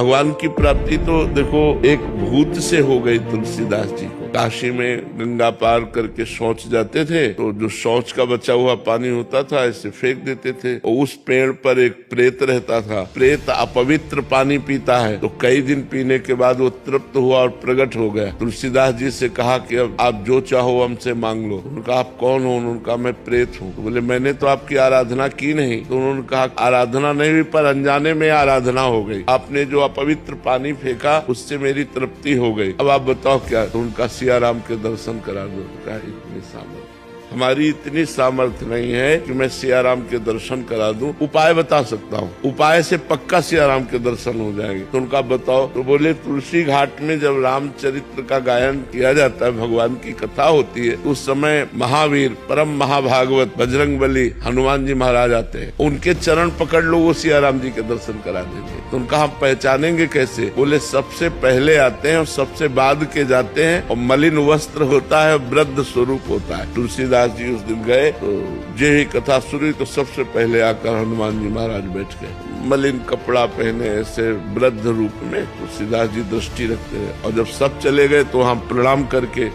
भगवान की प्राप्ति तो देखो एक भूत से हो गई तुलसीदास जी को। काशी में गंगा पार करके शौच जाते थे तो जो शौच का बचा हुआ पानी होता था ऐसे फेंक देते थे और उस पेड़ पर एक प्रेत रहता था। प्रेत अपवित्र पानी पीता है तो कई दिन पीने के बाद वो तृप्त हुआ और प्रकट हो गया। तुलसीदास जी से कहा कि अब आप जो चाहो हमसे मांग लो। उनका आप कौन हो? उन्होंने कहा मैं प्रेत हूँ। तो बोले मैंने तो आपकी आराधना की नहीं। तो उन्होंने कहा आराधना नहीं हुई पर अनजाने में आराधना हो गई। आपने जो अपवित्र पानी फेंका उससे मेरी तृप्ति हो गई। अब आप बताओ क्या? तो उनका सिया राम के दर्शन करा दो। क्या इतनी सामर्थ्य? हमारी इतनी सामर्थ्य नहीं है कि मैं सिया राम के दर्शन करा दूं। उपाय बता सकता हूँ, उपाय से पक्का सिया राम के दर्शन हो जाएंगे। तो उनका बताओ। तो बोले तुलसी घाट में जब रामचरित्र का गायन किया जाता है, भगवान की कथा होती है, उस समय महावीर परम महाभागवत बजरंगबली हनुमान जी महाराज आते हैं। उनके चरण पकड़ लो, वो सिया राम जी के दर्शन करा देंगे। तो उनका हम पहचानेंगे कैसे? बोले सबसे पहले आते हैं और सबसे बाद के जाते हैं और मलिन वस्त्र होता है, वृद्ध स्वरूप होता है। तुलसीदास जी उस दिन गए तो जे ही कथा शुरू तो सबसे पहले आकर हनुमान जी महाराज बैठ गए। मलिन कपड़ा पहने ऐसे वृद्ध रूप में तुलसीदास जी दृष्टि रखते हैं। और जब सब चले गए तो हम प्रणाम करके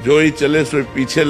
जो ही चले सो पीछे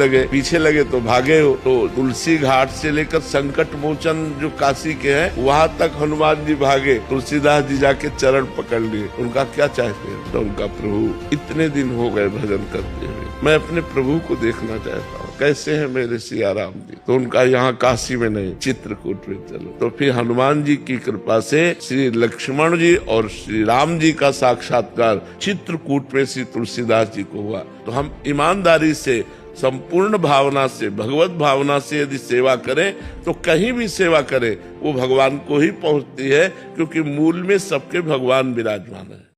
लगे तो भागे हो। तो तुलसी घाट से लेकर संकट मोचन जो काशी के हैं वहाँ तक हनुमान जी भागे। तुलसीदास जी जाके चरण पकड़ लिए। उनका क्या चाहते हैं? तो उनका प्रभु इतने दिन हो गए भजन करते हुए, मैं अपने प्रभु को देखना चाहता हूँ, कैसे है मेरे सिया राम जी। तो उनका यहाँ काशी में नहीं चित्रकूट में चलो। तो फिर हनुमान जी की कृपा से श्री लक्ष्मण जी और श्री राम जी का साक्षात्कार चित्रकूट में श्री तुलसीदास जी को हुआ। तो हम ईमानदारी से संपूर्ण भावना से भगवत भावना से यदि सेवा करें तो कहीं भी सेवा करें वो भगवान को ही पहुंचती है, क्योंकि मूल में सबके भगवान विराजमान है।